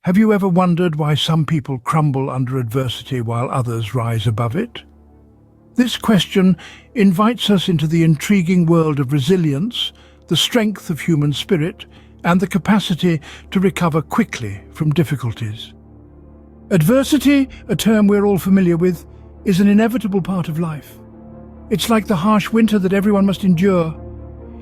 Have you ever wondered why some people crumble under adversity while others rise above it? This question invites us into the intriguing world of resilience, the strength of human spirit, and the capacity to recover quickly from difficulties. Adversity, a term we're all familiar with, is an inevitable part of life. It's like the harsh winter that everyone must endure.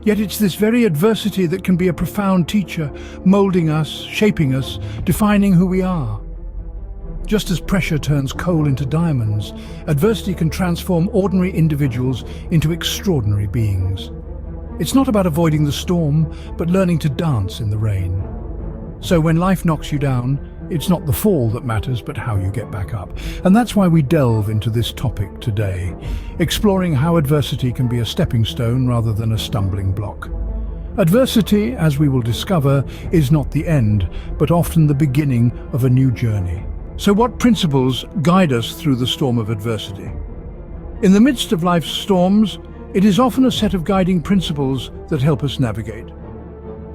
Yet it's this very adversity that can be a profound teacher, molding us, shaping us, defining who we are. Just as pressure turns coal into diamonds, adversity can transform ordinary individuals into extraordinary beings. It's not about avoiding the storm, but learning to dance in the rain. So when life knocks you down, it's not the fall that matters, but how you get back up. And that's why we delve into this topic today, exploring how adversity can be a stepping stone rather than a stumbling block. Adversity, as we will discover, is not the end, but often the beginning of a new journey. So what principles guide us through the storm of adversity? In the midst of life's storms, it is often a set of guiding principles that help us navigate.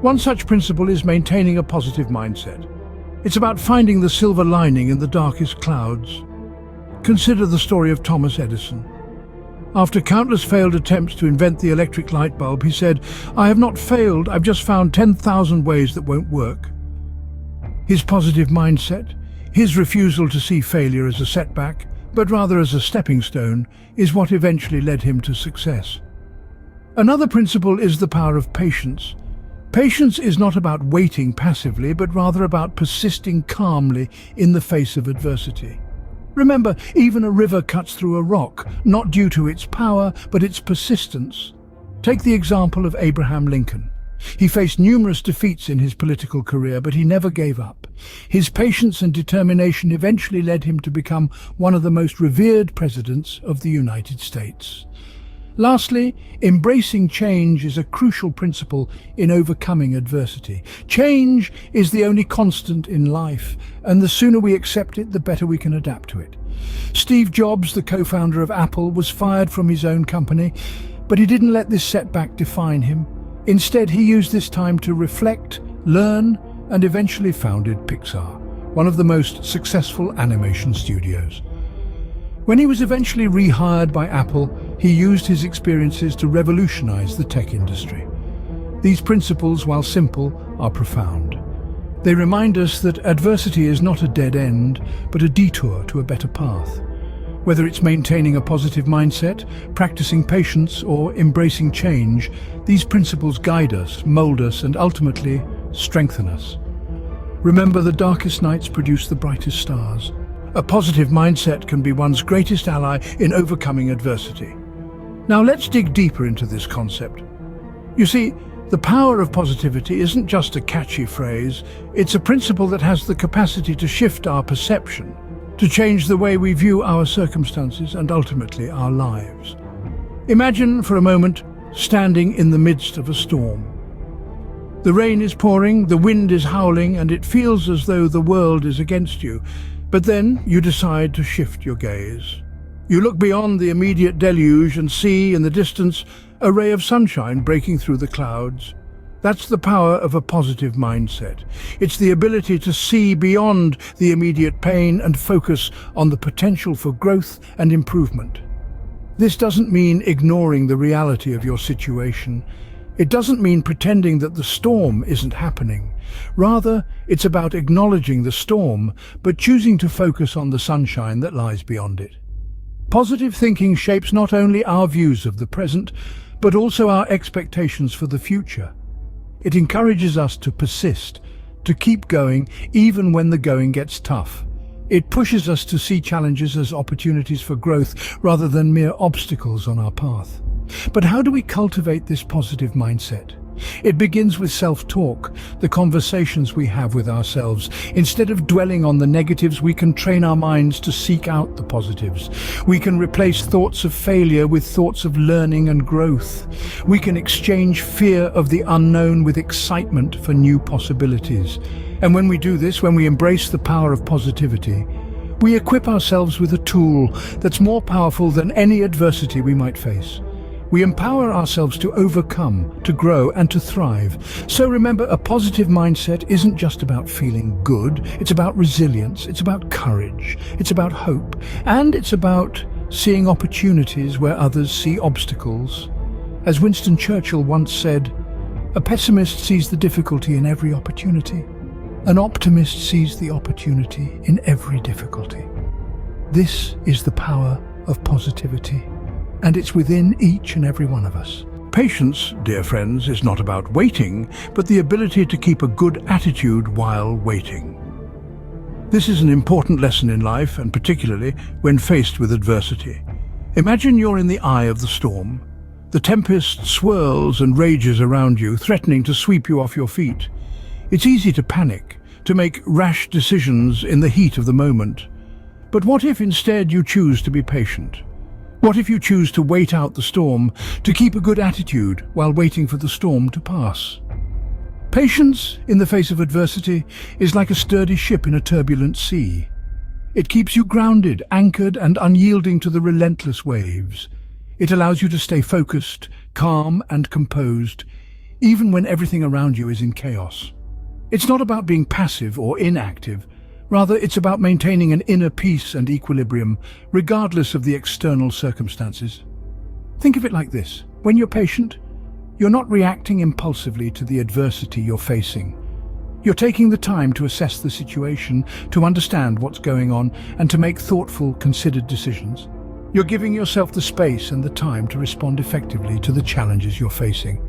One such principle is maintaining a positive mindset. It's about finding the silver lining in the darkest clouds. Consider the story of Thomas Edison. After countless failed attempts to invent the electric light bulb, he said, "I have not failed, I've just found 10,000 ways that won't work." His positive mindset, his refusal to see failure as a setback, but rather as a stepping stone, is what eventually led him to success. Another principle is the power of patience. Patience is not about waiting passively, but rather about persisting calmly in the face of adversity. Remember, even a river cuts through a rock, not due to its power, but its persistence. Take the example of Abraham Lincoln. He faced numerous defeats in his political career, but he never gave up. His patience and determination eventually led him to become one of the most revered presidents of the United States. Lastly, embracing change is a crucial principle in overcoming adversity. Change is the only constant in life, and the sooner we accept it, the better we can adapt to it. Steve Jobs, the co-founder of Apple, was fired from his own company, but he didn't let this setback define him. Instead, he used this time to reflect, learn, and eventually founded Pixar, one of the most successful animation studios. When he was eventually rehired by Apple, he used his experiences to revolutionize the tech industry. These principles, while simple, are profound. They remind us that adversity is not a dead end, but a detour to a better path. Whether it's maintaining a positive mindset, practicing patience, or embracing change, these principles guide us, mold us, and ultimately strengthen us. Remember, the darkest nights produce the brightest stars. A positive mindset can be one's greatest ally in overcoming adversity. Now let's dig deeper into this concept. You see, the power of positivity isn't just a catchy phrase, it's a principle that has the capacity to shift our perception, to change the way we view our circumstances and ultimately our lives. Imagine for a moment standing in the midst of a storm. The rain is pouring, the wind is howling, and it feels as though the world is against you. But then you decide to shift your gaze. You look beyond the immediate deluge and see in the distance a ray of sunshine breaking through the clouds. That's the power of a positive mindset. It's the ability to see beyond the immediate pain and focus on the potential for growth and improvement. This doesn't mean ignoring the reality of your situation. It doesn't mean pretending that the storm isn't happening. Rather, it's about acknowledging the storm, but choosing to focus on the sunshine that lies beyond it. Positive thinking shapes not only our views of the present, but also our expectations for the future. It encourages us to persist, to keep going, even when the going gets tough. It pushes us to see challenges as opportunities for growth rather than mere obstacles on our path. But how do we cultivate this positive mindset? It begins with self-talk, the conversations we have with ourselves. Instead of dwelling on the negatives, we can train our minds to seek out the positives. We can replace thoughts of failure with thoughts of learning and growth. We can exchange fear of the unknown with excitement for new possibilities. And when we do this, when we embrace the power of positivity, we equip ourselves with a tool that's more powerful than any adversity we might face. We empower ourselves to overcome, to grow, and to thrive. So remember, a positive mindset isn't just about feeling good. It's about resilience, it's about courage, it's about hope, and it's about seeing opportunities where others see obstacles. As Winston Churchill once said, "A pessimist sees the difficulty in every opportunity. An optimist sees the opportunity in every difficulty." This is the power of positivity, and it's within each and every one of us. Patience, dear friends, is not about waiting, but the ability to keep a good attitude while waiting. This is an important lesson in life, and particularly when faced with adversity. Imagine you're in the eye of the storm. The tempest swirls and rages around you, threatening to sweep you off your feet. It's easy to panic, to make rash decisions in the heat of the moment. But what if instead you choose to be patient? What if you choose to wait out the storm, to keep a good attitude while waiting for the storm to pass? Patience in the face of adversity is like a sturdy ship in a turbulent sea. It keeps you grounded, anchored, and unyielding to the relentless waves. It allows you to stay focused, calm, and composed, even when everything around you is in chaos. It's not about being passive or inactive. Rather, it's about maintaining an inner peace and equilibrium, regardless of the external circumstances. Think of it like this. When you're patient, you're not reacting impulsively to the adversity you're facing. You're taking the time to assess the situation, to understand what's going on, and to make thoughtful, considered decisions. You're giving yourself the space and the time to respond effectively to the challenges you're facing.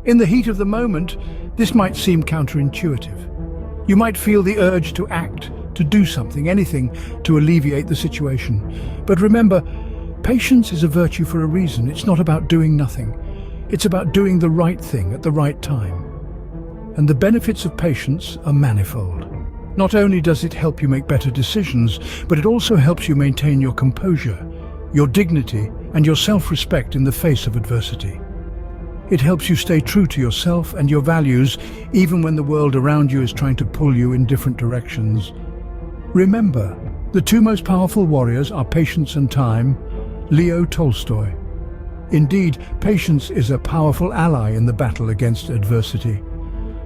In the heat of the moment, this might seem counterintuitive. You might feel the urge to act, to do something, anything to alleviate the situation. But remember, patience is a virtue for a reason. It's not about doing nothing. It's about doing the right thing at the right time. And the benefits of patience are manifold. Not only does it help you make better decisions, but it also helps you maintain your composure, your dignity, and your self-respect in the face of adversity. It helps you stay true to yourself and your values, even when the world around you is trying to pull you in different directions. Remember, the two most powerful warriors are patience and time. Leo Tolstoy. Indeed, patience is a powerful ally in the battle against adversity.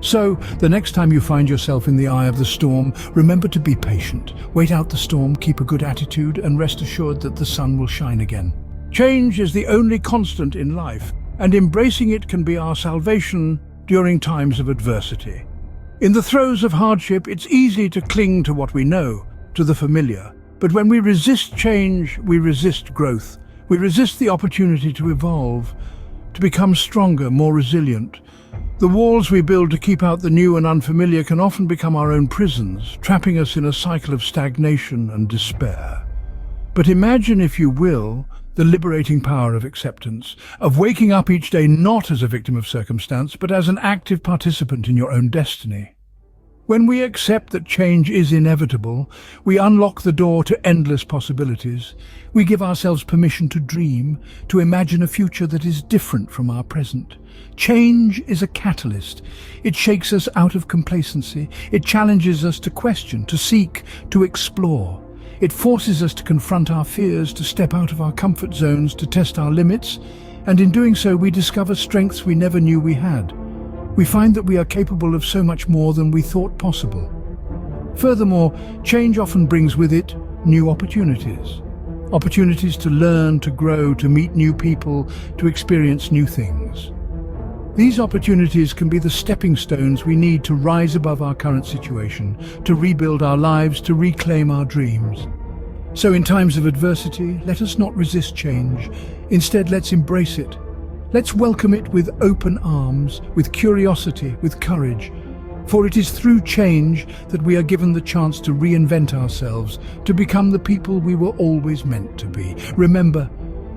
So, the next time you find yourself in the eye of the storm, remember to be patient. Wait out the storm, keep a good attitude, and rest assured that the sun will shine again. Change is the only constant in life, and embracing it can be our salvation during times of adversity. In the throes of hardship, it's easy to cling to what we know, to the familiar. But when we resist change, we resist growth. We resist the opportunity to evolve, to become stronger, more resilient. The walls we build to keep out the new and unfamiliar can often become our own prisons, trapping us in a cycle of stagnation and despair. But imagine, if you will, the liberating power of acceptance, of waking up each day not as a victim of circumstance, but as an active participant in your own destiny. When we accept that change is inevitable, we unlock the door to endless possibilities. We give ourselves permission to dream, to imagine a future that is different from our present. Change is a catalyst. It shakes us out of complacency. It challenges us to question, to seek, to explore. It forces us to confront our fears, to step out of our comfort zones, to test our limits, and in doing so we discover strengths we never knew we had. We find that we are capable of so much more than we thought possible. Furthermore, change often brings with it new opportunities. Opportunities to learn, to grow, to meet new people, to experience new things. These opportunities can be the stepping stones we need to rise above our current situation, to rebuild our lives, to reclaim our dreams. So in times of adversity, let us not resist change. Instead, let's embrace it. Let's welcome it with open arms, with curiosity, with courage. For it is through change that we are given the chance to reinvent ourselves, to become the people we were always meant to be. Remember,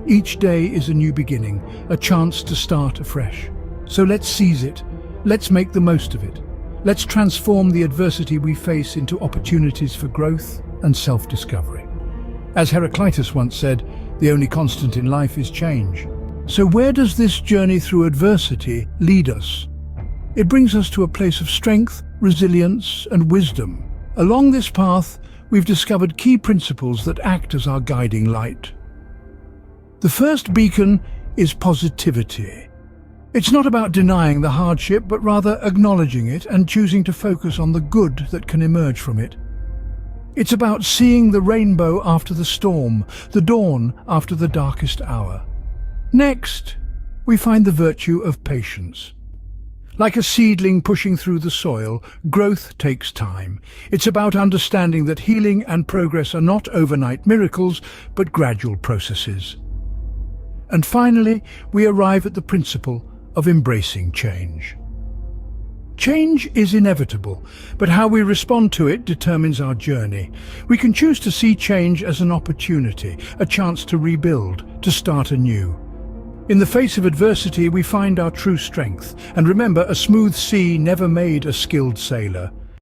each day is a new beginning, a chance to start afresh. So let's seize it. Let's make the most of it. Let's transform the adversity we face into opportunities for growth and self-discovery. As Heraclitus once said, the only constant in life is change. So where does this journey through adversity lead us? It brings us to a place of strength, resilience, and wisdom. Along this path, we've discovered key principles that act as our guiding light. The first beacon is positivity. It's not about denying the hardship, but rather acknowledging it and choosing to focus on the good that can emerge from it. It's about seeing the rainbow after the storm, the dawn after the darkest hour. Next, we find the virtue of patience. Like a seedling pushing through the soil, growth takes time. It's about understanding that healing and progress are not overnight miracles, but gradual processes. And finally, we arrive at the principle of embracing change. Change is inevitable, but how we respond to it determines our journey. We can choose to see change as an opportunity, a chance to rebuild, to start anew. In the face of adversity, we find our true strength. And remember, a smooth sea never made a skilled sailor.